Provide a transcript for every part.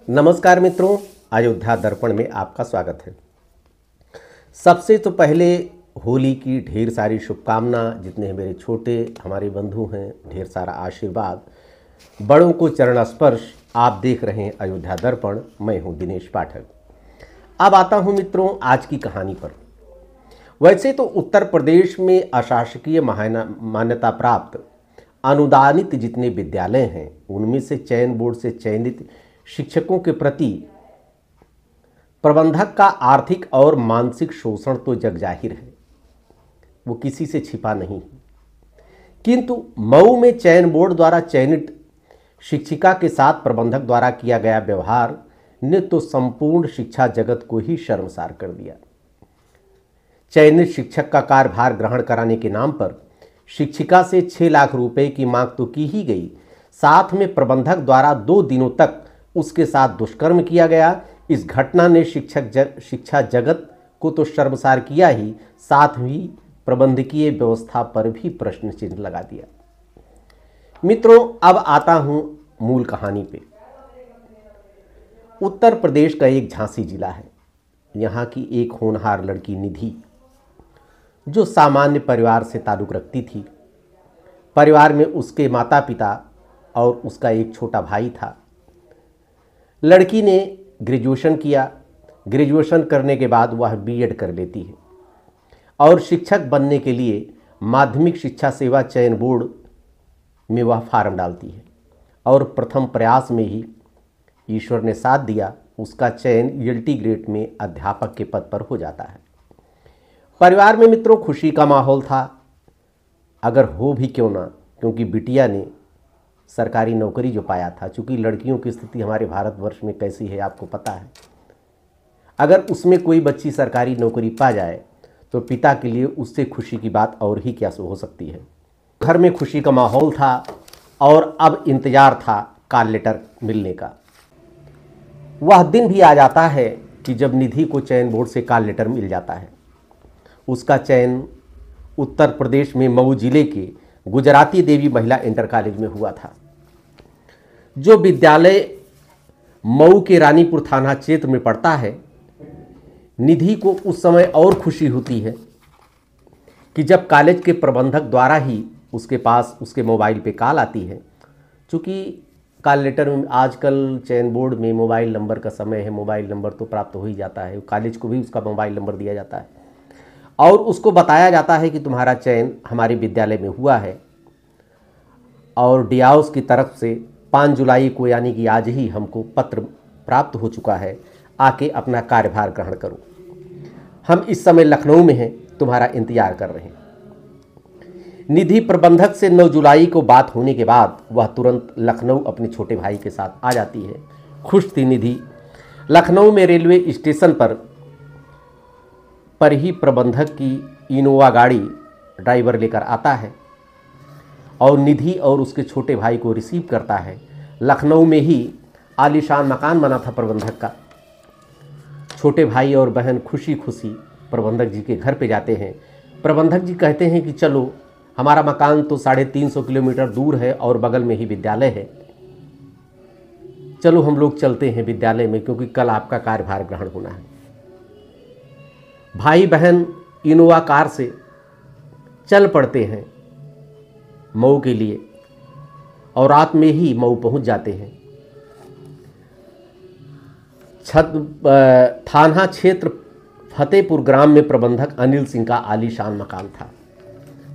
नमस्कार मित्रों, अयोध्या दर्पण में आपका स्वागत है। सबसे तो पहले होली की ढेर सारी शुभकामना। जितने मेरे छोटे हमारे बंधु हैं, ढेर सारा आशीर्वाद, बड़ों को चरण स्पर्श। आप देख रहे हैं अयोध्या दर्पण, मैं हूं दिनेश पाठक। अब आता हूं मित्रों आज की कहानी पर। वैसे तो उत्तर प्रदेश में अशासकीय मान्यता प्राप्त अनुदानित जितने विद्यालय हैं, उनमें से चयन बोर्ड से चयनित शिक्षकों के प्रति प्रबंधक का आर्थिक और मानसिक शोषण तो जग जाहिर है, वो किसी से छिपा नहीं। किंतु मऊ में चयन बोर्ड द्वारा चयनित शिक्षिका के साथ प्रबंधक द्वारा किया गया व्यवहार ने तो संपूर्ण शिक्षा जगत को ही शर्मसार कर दिया। चयनित शिक्षक का कार्यभार ग्रहण कराने के नाम पर शिक्षिका से 6 लाख रुपए की मांग तो की ही गई, साथ में प्रबंधक द्वारा 2 दिनों तक उसके साथ दुष्कर्म किया गया। इस घटना ने शिक्षा जगत को तो शर्मसार किया ही, साथ ही प्रबंधकीय व्यवस्था पर भी प्रश्न चिन्ह लगा दिया। मित्रों, अब आता हूं मूल कहानी पे। उत्तर प्रदेश का एक झांसी जिला है। यहाँ की एक होनहार लड़की निधि, जो सामान्य परिवार से ताल्लुक़ रखती थी। परिवार में उसके माता पिता और उसका एक छोटा भाई था। लड़की ने ग्रेजुएशन किया। ग्रेजुएशन करने के बाद वह बीएड कर लेती है और शिक्षक बनने के लिए माध्यमिक शिक्षा सेवा चयन बोर्ड में वह फार्म डालती है और प्रथम प्रयास में ही ईश्वर ने साथ दिया, उसका चयन ईएलटी ग्रेड में अध्यापक के पद पर हो जाता है। परिवार में मित्रों खुशी का माहौल था, अगर हो भी क्यों ना, क्योंकि बिटिया ने सरकारी नौकरी जो पाया था। चूँकि लड़कियों की स्थिति हमारे भारतवर्ष में कैसी है आपको पता है। अगर उसमें कोई बच्ची सरकारी नौकरी पा जाए तो पिता के लिए उससे खुशी की बात और ही क्या हो सकती है। घर में खुशी का माहौल था और अब इंतज़ार था कॉल लेटर मिलने का। वह दिन भी आ जाता है कि जब निधि को चयन बोर्ड से कॉल लेटर मिल जाता है। उसका चयन उत्तर प्रदेश में मऊ जिले के गुजराती देवी महिला इंटर कॉलेज में हुआ था, जो विद्यालय मऊ के रानीपुर थाना क्षेत्र में पड़ता है। निधि को उस समय और खुशी होती है कि जब कॉलेज के प्रबंधक द्वारा ही उसके पास उसके मोबाइल पे कॉल आती है। चूँकि कॉल लेटर में आजकल चयन बोर्ड में मोबाइल नंबर का समय है, मोबाइल नंबर तो प्राप्त हो ही जाता है। कॉलेज को भी उसका मोबाइल नंबर दिया जाता है और उसको बताया जाता है कि तुम्हारा चयन हमारे विद्यालय में हुआ है और डियाउस की तरफ से 5 जुलाई को, यानी कि आज ही, हमको पत्र प्राप्त हो चुका है, आके अपना कार्यभार ग्रहण करो। हम इस समय लखनऊ में हैं, तुम्हारा इंतजार कर रहे हैं। निधि प्रबंधक से 9 जुलाई को बात होने के बाद वह तुरंत लखनऊ अपने छोटे भाई के साथ आ जाती है। खुश थी निधि। लखनऊ में रेलवे स्टेशन पर ही प्रबंधक की इनोवा गाड़ी ड्राइवर लेकर आता है और निधि और उसके छोटे भाई को रिसीव करता है। लखनऊ में ही आलीशान मकान बना था प्रबंधक का। छोटे भाई और बहन खुशी खुशी प्रबंधक जी के घर पे जाते हैं। प्रबंधक जी कहते हैं कि चलो, हमारा मकान तो 350 किलोमीटर दूर है और बगल में ही विद्यालय है, चलो हम लोग चलते हैं विद्यालय में, क्योंकि कल आपका कार्यभार ग्रहण होना है। भाई बहन इनोवा कार से चल पड़ते हैं मऊ के लिए और रात में ही मऊ पहुंच जाते हैं। थाना क्षेत्र फतेहपुर ग्राम में प्रबंधक अनिल सिंह का आलीशान मकान था।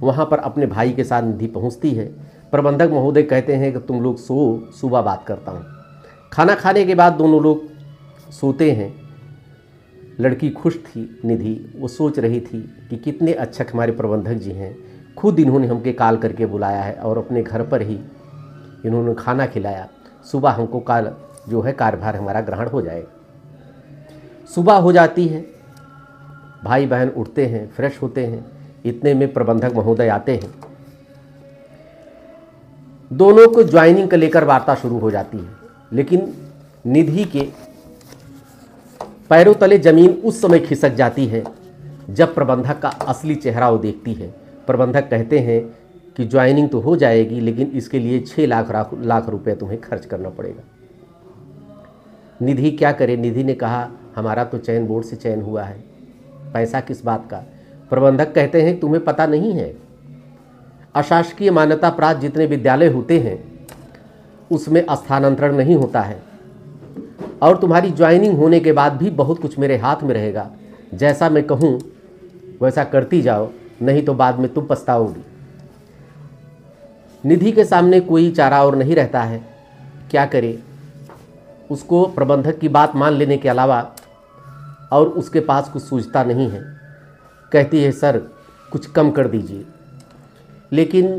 वहां पर अपने भाई के साथ निधि पहुंचती है। प्रबंधक महोदय कहते हैं कि तुम लोग सो, सुबह बात करता हूं। खाना खाने के बाद दोनों लोग सोते हैं। लड़की खुश थी निधि, वो सोच रही थी कि कितने अच्छे हमारे प्रबंधक जी हैं, खुद इन्होंने हमके कॉल करके बुलाया है और अपने घर पर ही इन्होंने खाना खिलाया। सुबह हमको कल जो है कार्यभार हमारा ग्रहण हो जाए। सुबह हो जाती है, भाई बहन उठते हैं, फ्रेश होते हैं। इतने में प्रबंधक महोदय आते हैं। दोनों को ज्वाइनिंग को लेकर वार्ता शुरू हो जाती है, लेकिन निधि के पैरों तले जमीन उस समय खिसक जाती है जब प्रबंधक का असली चेहरा वो देखती है। प्रबंधक कहते हैं कि ज्वाइनिंग तो हो जाएगी, लेकिन इसके लिए 6 लाख रुपए तुम्हें खर्च करना पड़ेगा। निधि क्या करे। निधि ने कहा हमारा तो चयन बोर्ड से चयन हुआ है, पैसा किस बात का। प्रबंधक कहते हैं तुम्हें पता नहीं है, अशासकीय मान्यता प्राप्त जितने विद्यालय होते हैं उसमें स्थानांतरण नहीं होता है, और तुम्हारी ज्वाइनिंग होने के बाद भी बहुत कुछ मेरे हाथ में रहेगा। जैसा मैं कहूँ वैसा करती जाओ, नहीं तो बाद में तुम पछताओगी। निधि के सामने कोई चारा और नहीं रहता है, क्या करे। उसको प्रबंधक की बात मान लेने के अलावा और उसके पास कुछ सूझता नहीं है। कहती है सर कुछ कम कर दीजिए, लेकिन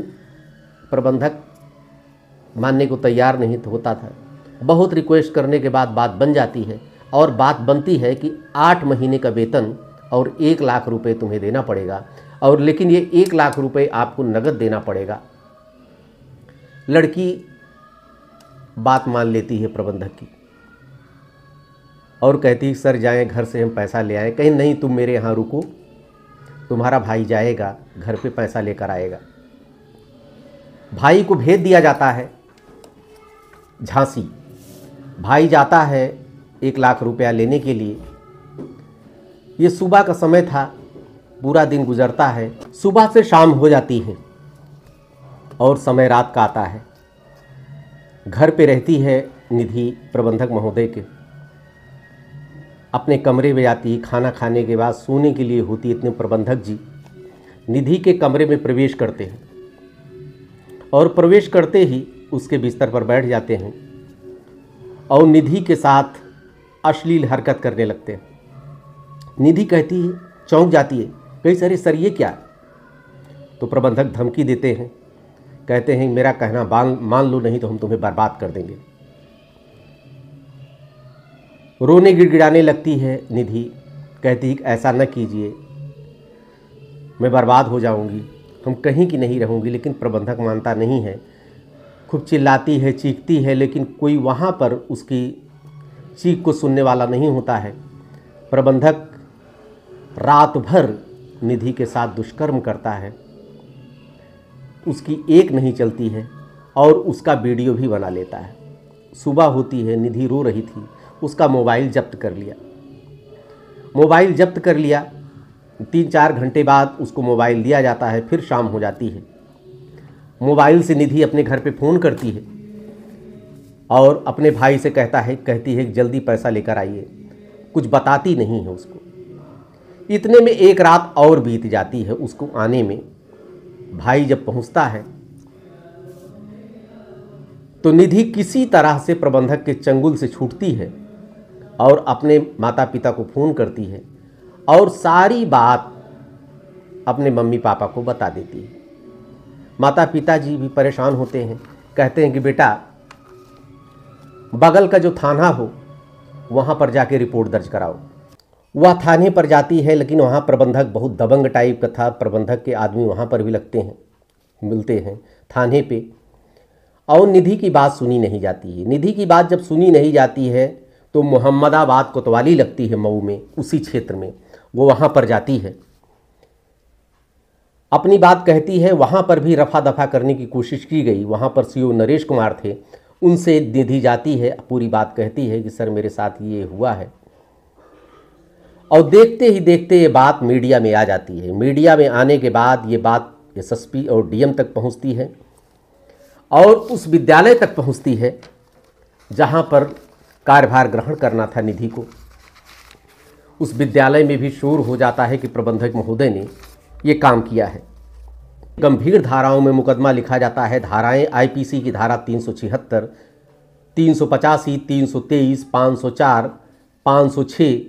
प्रबंधक मानने को तैयार नहीं होता था। बहुत रिक्वेस्ट करने के बाद बात बन जाती है, और बात बनती है कि 8 महीने का वेतन और 1 लाख रुपए तुम्हें देना पड़ेगा, और लेकिन ये 1 लाख रुपए आपको नगद देना पड़ेगा। लड़की बात मान लेती है प्रबंधक की और कहती है सर जाएं घर से हम पैसा ले आएँ। कहीं नहीं तुम मेरे यहाँ रुको, तुम्हारा भाई जाएगा घर पे पैसा लेकर आएगा। भाई को भेज दिया जाता है झांसी। भाई जाता है 1 लाख रुपया लेने के लिए। ये सुबह का समय था, पूरा दिन गुजरता है, सुबह से शाम हो जाती है और समय रात का आता है। घर पे रहती है निधि प्रबंधक महोदय के, अपने कमरे में जाती है। खाना खाने के बाद सोने के लिए होती है, इतने प्रबंधक जी निधि के कमरे में प्रवेश करते हैं, और प्रवेश करते ही उसके बिस्तर पर बैठ जाते हैं और निधि के साथ अश्लील हरकत करने लगते हैं। निधि कहती है, चौंक जाती है, कहीं सर सर ये क्या। तो प्रबंधक धमकी देते हैं, कहते हैं मेरा कहना मान लो, नहीं तो हम तुम्हें बर्बाद कर देंगे। रोने गिड़गिड़ाने लगती है निधि, कहती है ऐसा न कीजिए, मैं बर्बाद हो जाऊंगी, हम कहीं की नहीं रहूंगी। लेकिन प्रबंधक मानता नहीं है, खूब चिल्लाती है, चीखती है, लेकिन कोई वहाँ पर उसकी चीख को सुनने वाला नहीं होता है। प्रबंधक रात भर निधि के साथ दुष्कर्म करता है, उसकी एक नहीं चलती है और उसका वीडियो भी बना लेता है। सुबह होती है, निधि रो रही थी, उसका मोबाइल जब्त कर लिया। मोबाइल जब्त कर लिया, 3-4 घंटे बाद उसको मोबाइल दिया जाता है। फिर शाम हो जाती है, मोबाइल से निधि अपने घर पे फ़ोन करती है और अपने भाई से कहती है जल्दी पैसा लेकर आइए। कुछ बताती नहीं है उसको। इतने में एक रात और बीत जाती है उसको आने में। भाई जब पहुंचता है तो निधि किसी तरह से प्रबंधक के चंगुल से छूटती है और अपने माता पिता को फ़ोन करती है और सारी बात अपने मम्मी पापा को बता देती है। माता पिताजी भी परेशान होते हैं, कहते हैं कि बेटा बगल का जो थाना हो वहाँ पर जाके रिपोर्ट दर्ज कराओ। वह थाने पर जाती है, लेकिन वहाँ प्रबंधक बहुत दबंग टाइप का था। प्रबंधक के आदमी वहाँ पर भी मिलते हैं थाने पे, और निधि की बात सुनी नहीं जाती है। निधि की बात जब सुनी नहीं जाती है तो मोहम्मदाबाद कोतवाली लगती है मऊ में, उसी क्षेत्र में, वो वहाँ पर जाती है, अपनी बात कहती है। वहाँ पर भी रफा दफा करने की कोशिश की गई। वहाँ पर सीओ नरेश कुमार थे, उनसे निधि जाती है, पूरी बात कहती है कि सर मेरे साथ ये हुआ है। और देखते ही देखते ये बात मीडिया में आ जाती है। मीडिया में आने के बाद ये बात एसएसपी और डीएम तक पहुंचती है और उस विद्यालय तक पहुंचती है जहां पर कार्यभार ग्रहण करना था निधि को। उस विद्यालय में भी शोर हो जाता है कि प्रबंधक महोदय ने ये काम किया है। गंभीर धाराओं में मुकदमा लिखा जाता है। धाराएं आईपीसी की धारा 376, 385, 323, 504, 506,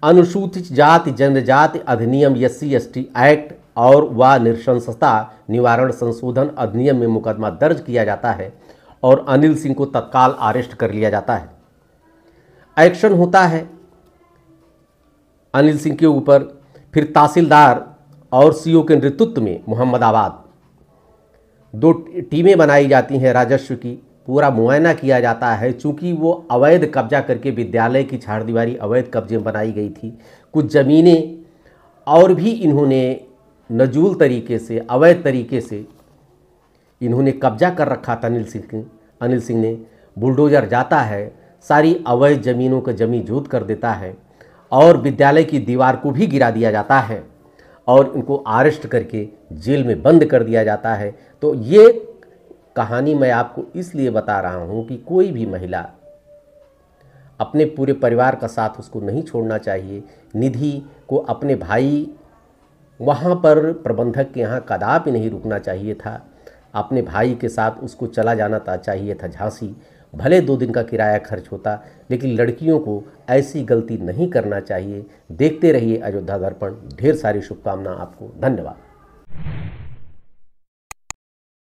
अनुसूचित जाति जनजाति अधिनियम SC/ST एक्ट और व नृशंसता निवारण संशोधन अधिनियम में मुकदमा दर्ज किया जाता है और अनिल सिंह को तत्काल अरेस्ट कर लिया जाता है। एक्शन होता है अनिल सिंह के ऊपर। फिर तहसीलदार और सीओ के नेतृत्व में मोहम्मदाबाद 2 टीमें बनाई जाती हैं राजस्व की। पूरा मुआयना किया जाता है, चूँकि वो अवैध कब्जा करके विद्यालय की छाड़दीवारी अवैध कब्जे में बनाई गई थी। कुछ ज़मीनें और भी इन्होंने नजूल तरीके से, अवैध तरीके से इन्होंने कब्जा कर रखा था अनिल सिंह ने। बुलडोज़र जाता है, सारी अवैध ज़मीनों को जमी जोत कर देता है और विद्यालय की दीवार को भी गिरा दिया जाता है और इनको अरेस्ट करके जेल में बंद कर दिया जाता है। तो ये कहानी मैं आपको इसलिए बता रहा हूँ कि कोई भी महिला अपने पूरे परिवार का साथ उसको नहीं छोड़ना चाहिए। निधि को अपने भाई वहाँ पर प्रबंधक के यहाँ कदापि नहीं रुकना चाहिए था। अपने भाई के साथ उसको चला जाना चाहिए था झांसी। भले 2 दिन का किराया खर्च होता, लेकिन लड़कियों को ऐसी गलती नहीं करना चाहिए। देखते रहिए अयोध्या दर्पण। ढेर सारी शुभकामनाएं आपको। धन्यवाद।